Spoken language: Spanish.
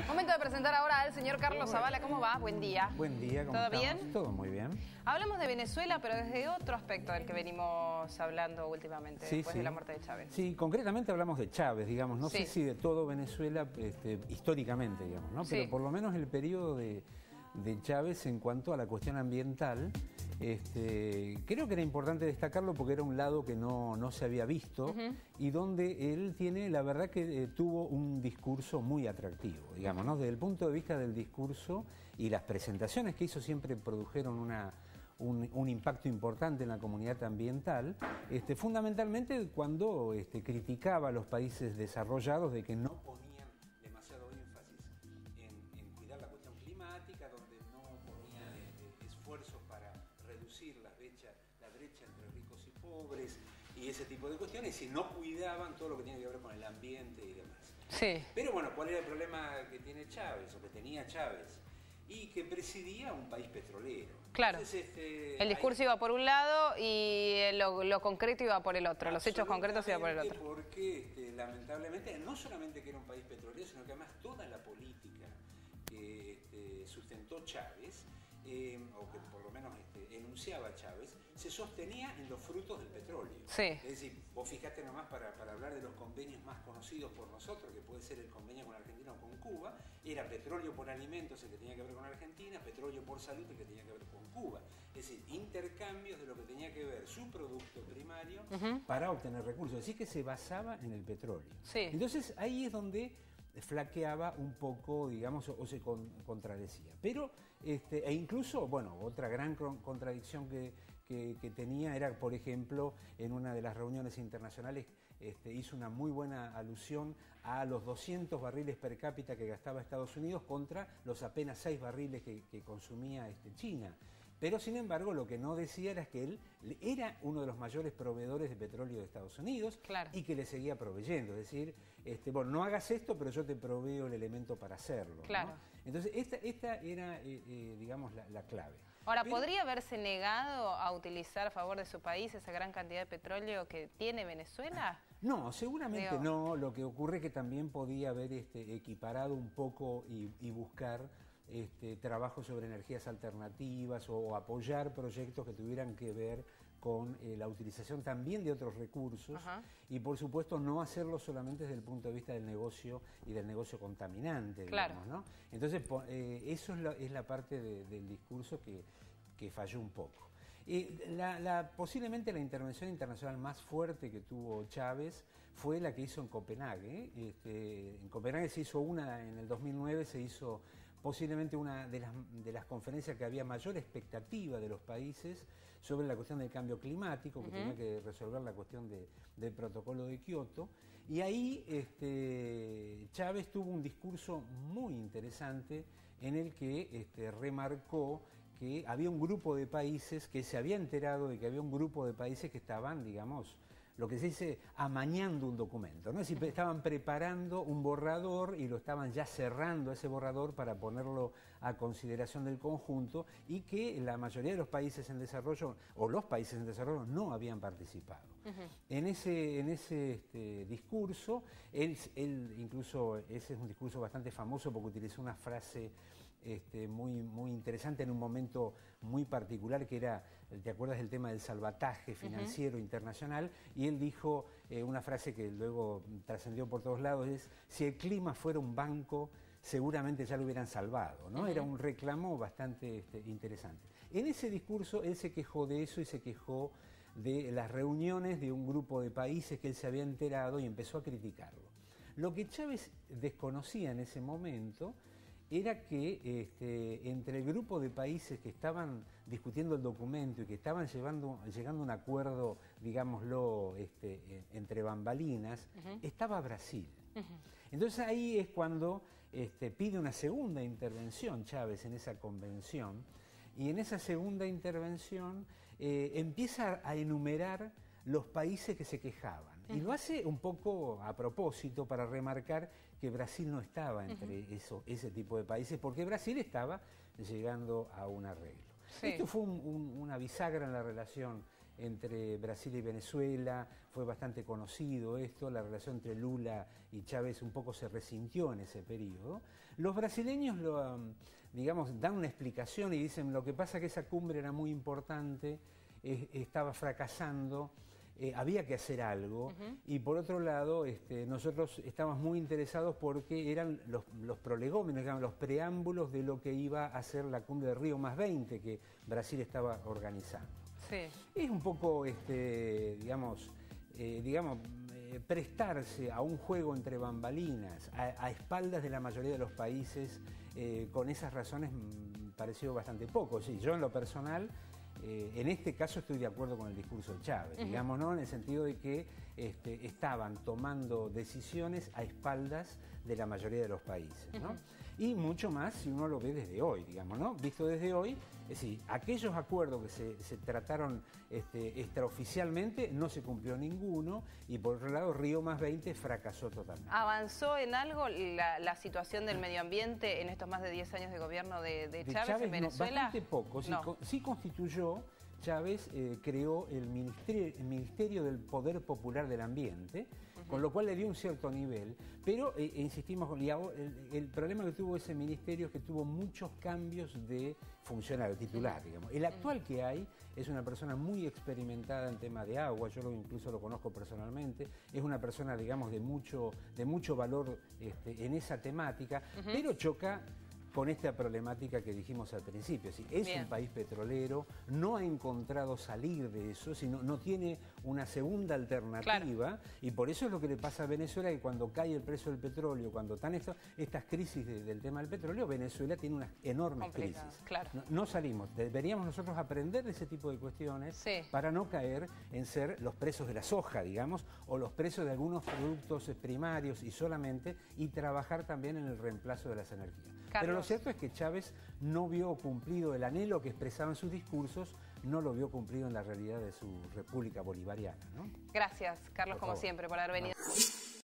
Momento de presentar ahora al señor Carlos Zavala. ¿Cómo va? Buen día. Buen día, ¿cómo ¿Todo estamos? bien? Todo muy bien. Hablamos de Venezuela, pero desde otro aspecto del que venimos hablando últimamente, después de la muerte de Chávez. Sí, concretamente hablamos de Chávez, digamos. No sé Sí. si de todo Venezuela históricamente, digamos, ¿no? Pero Sí. por lo menos el periodo de Chávez en cuanto a la cuestión ambiental, creo que era importante destacarlo porque era un lado que no se había visto y donde él tiene, la verdad que tuvo un discurso muy atractivo, digamos, ¿no? Desde el punto de vista del discurso y las presentaciones que hizo siempre produjeron un impacto importante en la comunidad ambiental, fundamentalmente cuando criticaba a los países desarrollados de que no ponían demasiado énfasis en cuidar la cuestión climática, donde no ponían esfuerzos para reducir la brecha entre ricos y pobres y ese tipo de cuestiones, y no cuidaban todo lo que tiene que ver con el ambiente y demás. Sí. Pero bueno, ¿cuál era el problema que tiene Chávez, o que tenía Chávez? Y que presidía un país petrolero. Claro. Entonces, el discurso iba por un lado y lo concreto iba por el otro, los hechos concretos iban por el otro. Porque lamentablemente, no solamente que era un país petrolero, sino que además toda la política que sustentó Chávez, o que por lo menos enunciaba Chávez, se sostenía en los frutos del petróleo. Sí. Es decir, vos fijate nomás para hablar de los convenios más conocidos por nosotros, que puede ser el convenio con Argentina o con Cuba, era petróleo por alimentos el que tenía que ver con Argentina, petróleo por salud el que tenía que ver con Cuba. Es decir, intercambios de lo que tenía que ver su producto primario para obtener recursos. Es decir, que se basaba en el petróleo. Sí. Entonces ahí es donde flaqueaba un poco, digamos, o se contradecía. Pero, e incluso, bueno, otra gran contradicción que tenía era, por ejemplo, en una de las reuniones internacionales hizo una muy buena alusión a los 200 barriles per cápita que gastaba Estados Unidos contra los apenas 6 barriles que consumía China. Pero, sin embargo, lo que no decía era que él era uno de los mayores proveedores de petróleo de Estados Unidos. Claro. Y que le seguía proveyendo. Es decir, bueno, no hagas esto, pero yo te proveo el elemento para hacerlo. Claro. ¿no? Entonces, esta era, digamos, la clave. Ahora, Pero, ¿podría haberse negado a utilizar a favor de su país esa gran cantidad de petróleo que tiene Venezuela? No, seguramente no. Lo que ocurre es que también podía haber equiparado un poco y buscar trabajo sobre energías alternativas o apoyar proyectos que tuvieran que ver con la utilización también de otros recursos y por supuesto no hacerlo solamente desde el punto de vista del negocio y del negocio contaminante, digamos, ¿no? Entonces eso es la parte del discurso que falló un poco. Posiblemente la intervención internacional más fuerte que tuvo Chávez fue la que hizo en Copenhague. En Copenhague se hizo una, en el 2009 se hizo posiblemente una de las conferencias que había mayor expectativa de los países sobre la cuestión del cambio climático, que tenía que resolver la cuestión del protocolo de Kioto. Y ahí Chávez tuvo un discurso muy interesante en el que remarcó que había un grupo de países que se había enterado de que había un grupo de países que estaban, digamos, lo que se dice, amañando un documento, ¿no? Es decir, estaban preparando un borrador y lo estaban ya cerrando ese borrador para ponerlo a consideración del conjunto y que la mayoría de los países en desarrollo, o los países en desarrollo, no habían participado. En ese discurso, él incluso, ese es un discurso bastante famoso porque utilizó una frase muy interesante en un momento muy particular que era, ¿te acuerdas del tema del salvataje financiero internacional? Y él dijo una frase que luego trascendió por todos lados, es: si el clima fuera un banco, seguramente ya lo hubieran salvado, ¿no? Era un reclamo bastante interesante. En ese discurso él se quejó de eso y se quejó de las reuniones de un grupo de países que él se había enterado y empezó a criticarlo. Lo que Chávez desconocía en ese momento era que entre el grupo de países que estaban discutiendo el documento y que estaban llegando a un acuerdo, digámoslo, entre bambalinas, estaba Brasil. Entonces ahí es cuando pide una segunda intervención Chávez en esa convención, y en esa segunda intervención empieza a enumerar los países que se quejaban. Y lo hace un poco a propósito para remarcar que Brasil no estaba entre ese tipo de países, porque Brasil estaba llegando a un arreglo. Sí. Esto fue una bisagra en la relación entre Brasil y Venezuela, fue bastante conocido esto, la relación entre Lula y Chávez un poco se resintió en ese periodo. Los brasileños digamos, dan una explicación y dicen lo que pasa es que esa cumbre era muy importante, estaba fracasando, había que hacer algo, y por otro lado nosotros estábamos muy interesados porque eran los prolegómenos, digamos, los preámbulos de lo que iba a ser la cumbre de Río +20 que Brasil estaba organizando. Sí. Es un poco, digamos, prestarse a un juego entre bambalinas, a espaldas de la mayoría de los países, con esas razones pareció bastante poco. Sí, yo en lo personal, en este caso estoy de acuerdo con el discurso de Chávez, digamos, ¿no? En el sentido de que estaban tomando decisiones a espaldas de la mayoría de los países, ¿no? Y mucho más si uno lo ve desde hoy, digamos, ¿no? Visto desde hoy, es decir, aquellos acuerdos que se trataron extraoficialmente no se cumplió ninguno, y por otro lado Río +20 fracasó totalmente. ¿Avanzó en algo la situación del medio ambiente en estos más de 10 años de gobierno de Chávez en Venezuela? No, bastante poco. Sí constituyó, Chávez creó el Ministerio del Poder Popular del Ambiente, con lo cual le dio un cierto nivel, pero insistimos, el problema que tuvo ese ministerio es que tuvo muchos cambios de funcionario, titular, digamos. El actual que hay es una persona muy experimentada en tema de agua, yo incluso lo conozco personalmente, es una persona, digamos, de mucho valor en esa temática, pero choca con esta problemática que dijimos al principio. Es un país petrolero, no ha encontrado salir de eso, sino no tiene una segunda alternativa, y por eso es lo que le pasa a Venezuela, que cuando cae el precio del petróleo, cuando están estas crisis del tema del petróleo, Venezuela tiene unas enormes crisis. No salimos, deberíamos nosotros aprender de ese tipo de cuestiones para no caer en ser los presos de la soja, digamos, o los presos de algunos productos primarios y trabajar también en el reemplazo de las energías. Pero lo cierto es que Chávez no vio cumplido el anhelo que expresaba en sus discursos, no lo vio cumplido en la realidad de su República Bolivariana, ¿no? Gracias, Carlos, como siempre, por haber venido.